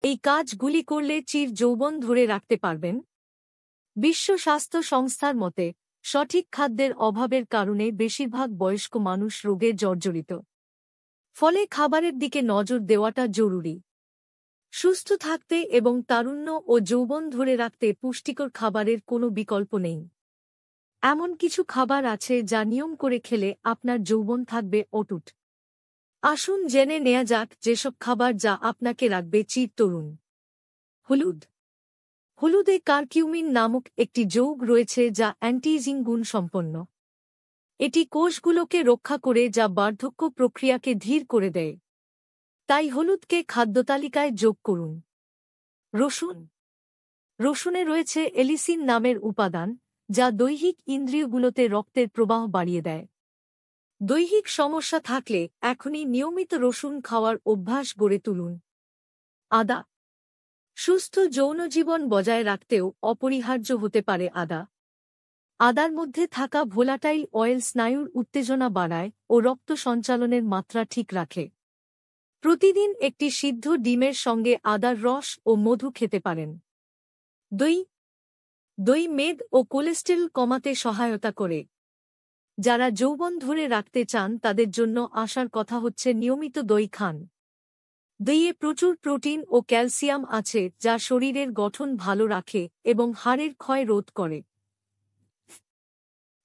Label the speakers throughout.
Speaker 1: এই কাজগুলি করলে চির যৌবন ধরে রাখতে পারবেন। বিশ্ব স্বাস্থ্য সংস্থার মতে সঠিক খাদ্যের অভাবের কারণে বেশিরভাগ বয়স্ক মানুষ রোগে জর্জরিত। ফলে খাবারের দিকে নজর দেওয়াটা জরুরি। সুস্থ থাকতে এবং তারুণ্য ও যৌবন ধরে রাখতে পুষ্টিকর খাবারের কোনো বিকল্প নেই। এমন কিছু খাবার আছে যা নিয়ম করে খেলে আপনার যৌবন থাকবে অটুট। আসুন জেনে নেওয়া যাক যেসব খাবার যা আপনাকে রাখবে চিরতরুণ। হলুদ। হলুদে কারকিউমিন নামক একটি যৌগ রয়েছে যা অ্যান্টি-এজিং গুণ সম্পন্ন। এটি কোষগুলোকে রক্ষা করে যা বার্ধক্য প্রক্রিয়াকে ধীর করে দেয়। তাই হলুদকে খাদ্যতালিকায় যোগ করুন। রসুন। রসুনে রয়েছে এলিসিন নামের উপাদান যা দৈহিক ইন্দ্রিয়গুলোতে রক্তের প্রবাহ বাড়িয়ে দেয়। দৈহিক সমস্যা থাকলে এখনই নিয়মিত রসুন খাওয়ার অভ্যাস গড়ে তুলুন। আদা। সুস্থ যৌনজীবন বজায় রাখতেও অপরিহার্য হতে পারে আদা। আদার মধ্যে থাকা ভোলাটাইল অয়েল স্নায়ুর উত্তেজনা বাড়ায় ও রক্ত সঞ্চালনের মাত্রা ঠিক রাখে। প্রতিদিন একটি সিদ্ধ ডিমের সঙ্গে আদার রস ও মধু খেতে পারেন। দই। দই মেদ ও কোলেস্টেরল কমাতে সহায়তা করে। যারা যৌবন ধরে রাখতে চান তাদের জন্য আসার কথা হচ্ছে নিয়মিত দই খান। দইয়ে প্রচুর প্রোটিন ও ক্যালসিয়াম আছে যা শরীরের গঠন ভালো রাখে এবং হাড়ের ক্ষয় রোধ করে।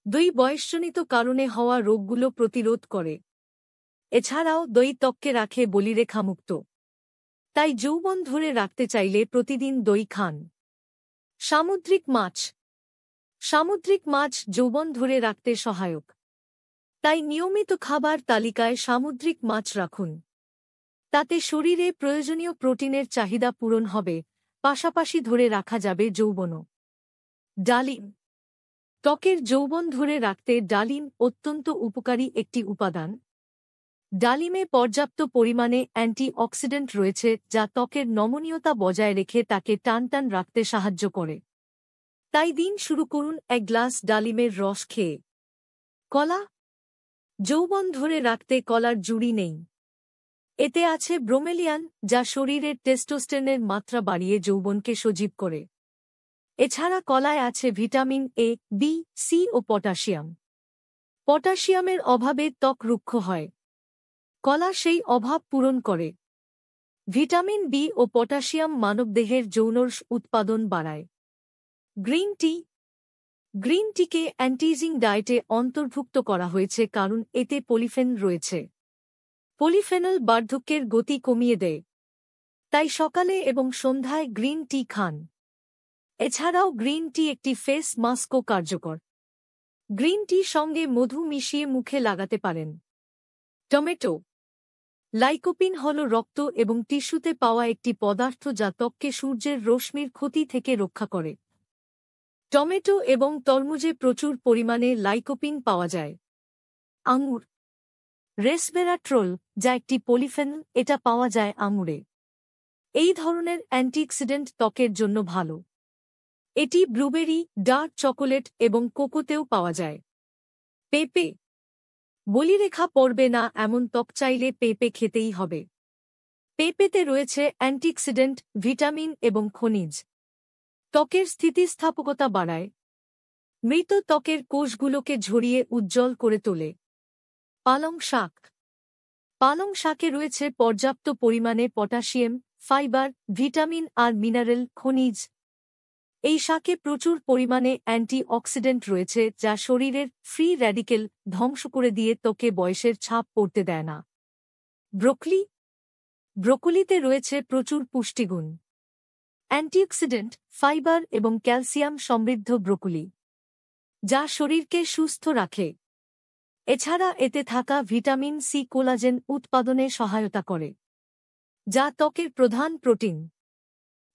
Speaker 1: দই বয়সজনিত কারণে হওয়া রোগগুলো প্রতিরোধ করে। এছাড়াও দই ত্বককে রাখে বলিরেখামুক্ত। তাই যৌবন ধরে রাখতে চাইলে প্রতিদিন দই খান। সামুদ্রিক মাছ। সামুদ্রিক মাছ যৌবন ধরে রাখতে সহায়ক। তাই নিয়মিত খাবার তালিকায় সামুদ্রিক মাছ রাখুন। তাতে শরীরে প্রয়োজনীয় প্রোটিনের চাহিদা পূরণ হবে, পাশাপাশি ধরে রাখা যাবে যৌবনও। ডালিম। ত্বকের যৌবন ধরে রাখতে ডালিম অত্যন্ত উপকারী একটি উপাদান। ডালিমে পর্যাপ্ত পরিমাণে অ্যান্টিঅক্সিডেন্ট রয়েছে যা ত্বকের নমনীয়তা বজায় রেখে তাকে টানটান রাখতে সাহায্য করে। তাই দিন শুরু করুন এক গ্লাস ডালিমের রস খেয়ে। কলা। যৌবন ধরে রাখতে কলার জুড়ি নেই। এতে আছে ব্রোমেলিয়ান যা শরীরের টেস্টোস্টেরনের মাত্রা বাড়িয়ে যৌবনকে সজীব করে। এছাড়া কলায় আছে ভিটামিন এ, বি, সি ও পটাশিয়াম। পটাশিয়ামের অভাবে ত্বক রুক্ষ হয়। কলা সেই অভাব পূরণ করে। ভিটামিন বি ও পটাশিয়াম মানবদেহের যৌনরস উৎপাদন বাড়ায়। Green tea. গ্রিন টিকে অ্যান্টি-এজিং ডায়েটে অন্তর্ভুক্ত করা হয়েছে কারণ এতে পলিফেনল রয়েছে। পলিফেনল বার্ধক্যের গতি কমিয়ে দেয়। তাই সকালে এবং সন্ধ্যায় গ্রিন টি খান। এছাড়াও গ্রিন টি একটি ফেস মাস্কও কার্যকর। গ্রিন টি সঙ্গে মধু মিশিয়ে মুখে লাগাতে পারেন। টমেটো। লাইকোপিন হল রক্ত এবং টিস্যুতে পাওয়া একটি পদার্থ যা ত্বককে সূর্যের রশ্মির ক্ষতি থেকে রক্ষা করে। টমেটো এবং তরমুজে প্রচুর পরিমাণে লাইকোপিন পাওয়া যায়। আঙুর। রেসভেরাট্রোল যা একটি পলিফেনল, এটা পাওয়া যায় আঙুরে। এই ধরনের অ্যান্টিঅক্সিডেন্ট ত্বকের জন্য ভালো। এটি ব্লুবেরি, ডার্ক চকোলেট এবং কোকোতেও পাওয়া যায়। পেঁপে। বলিরেখা পড়বে না এমন ত্বক চাইলে পেঁপে খেতেই হবে। পেঁপেতে রয়েছে অ্যান্টিঅক্সিডেন্ট, ভিটামিন এবং খনিজ। ত্বকের স্থিতিস্থাপকতা বাড়ায়। মৃত ত্বকের কোষগুলোকে ঝরিয়ে উজ্জ্বল করে তোলে। পালং শাক। পালং শাকে রয়েছে পর্যাপ্ত পরিমাণে পটাশিয়াম, ফাইবার, ভিটামিন আর মিনারেল খনিজ। এই শাকে প্রচুর পরিমাণে অ্যান্টিঅক্সিডেন্ট রয়েছে যা শরীরের ফ্রি র্যাডিকেল ধ্বংস করে দিয়ে ত্বকে বয়সের ছাপ পড়তে দেয় না। ব্রোকলি। ব্রোকলিতে রয়েছে প্রচুর পুষ্টিগুণ। অ্যান্টিঅক্সিডেন্ট, ফাইবার এবং ক্যালসিয়াম সমৃদ্ধ ব্রোকলি, যা শরীরকে সুস্থ রাখে। এছাড়া এতে থাকা ভিটামিন সি কোলাজেন উৎপাদনে সহায়তা করে, যা ত্বকের প্রধান প্রোটিন।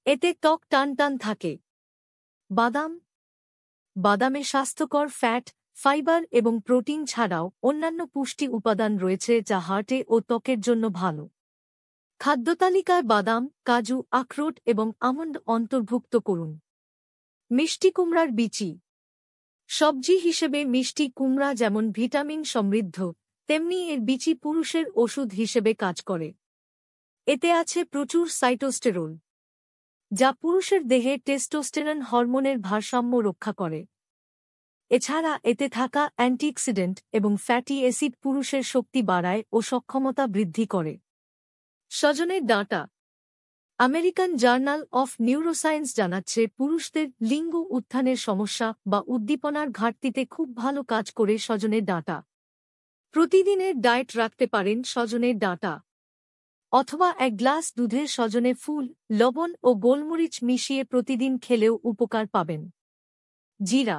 Speaker 1: এতে ত্বক টানটান থাকে। বাদাম। বাদামে স্বাস্থ্যকর ফ্যাট, ফাইবার এবং প্রোটিন ছাড়াও অন্যান্য পুষ্টি উপাদান রয়েছে যা হার্টে ও ত্বকের জন্য ভালো। খাদ্যতালিকায় বাদাম, কাজু, আখরোট এবং আমন্ড অন্তর্ভুক্ত করুন। মিষ্টি কুমড়ার বিচি। সবজি হিসেবে মিষ্টি কুমড়া যেমন ভিটামিন সমৃদ্ধ, তেমনি এর বিচি পুরুষের ওষুধ হিসেবে কাজ করে। এতে আছে প্রচুর সাইটোস্টেরল। যা পুরুষের দেহে টেস্টোস্টেরন হরমোনের ভারসাম্য রক্ষা করে। এছাড়া এতে থাকা অ্যান্টিঅক্সিডেন্ট এবং ফ্যাটি অ্যাসিড পুরুষের শক্তি বাড়ায় ও সক্ষমতা বৃদ্ধি করে। সজনের ডাঁটা। আমেরিকান জার্নাল অফ নিউরোসায়েন্স জানাচ্ছে পুরুষদের লিঙ্গ উত্থানের সমস্যা বা উদ্দীপনার ঘাটতিতে খুব ভালো কাজ করে সজনের ডাঁটা। প্রতিদিনের ডায়েট রাখতে পারেন সজনের ডাঁটা, অথবা এক গ্লাস দুধের সজনে ফুল, লবণ ও গোলমরিচ মিশিয়ে প্রতিদিন খেলেও উপকার পাবেন। জিরা।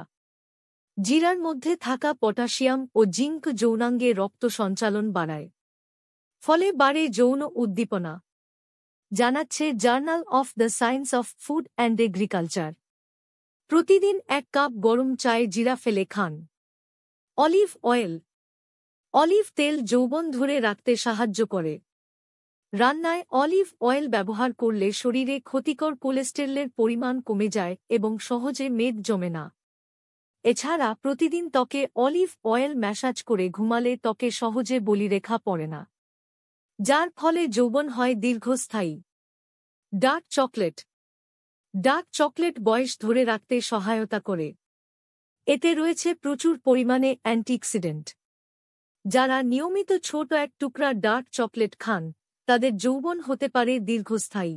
Speaker 1: জিরার মধ্যে থাকা পটাশিয়াম ও জিঙ্ক যৌনাঙ্গে রক্ত সঞ্চালন বাড়ায়, ফলে বাড়ে যৌন উদ্দীপনা, জানাচ্ছে journal of the science of food and agriculture. প্রতিদিন 1 কাপ গরম চায়ে জিরা ফেলে খান। Olive oil. অলিভ তেল যৌবন ধরে রাখতে সাহায্য করে। রান্নায় অলিভ অয়েল ব্যবহার করলে শরীরে ক্ষতিকর কোলেস্টেরলের পরিমাণ কমে যায় এবং সহজে মেদ জমে না। এছাড়া প্রতিদিন ত্বকে অলিভ অয়েল ম্যাসাজ করে ঘুমালে ত্বকে সহজে বলিরেখা পড়ে না, যার ফলে যৌবন হয় দীর্ঘস্থায়ী। Dark chocolate. ডার্ক চকলেট বয়স ধরে রাখতে সহায়তা করে। এতে রয়েছে প্রচুর পরিমাণে অ্যান্টিঅক্সিডেন্ট। যারা নিয়মিত ছোট এক টুকরা ডার্ক চকলেট খান, তাদের যৌবন হতে পারে দীর্ঘস্থায়ী।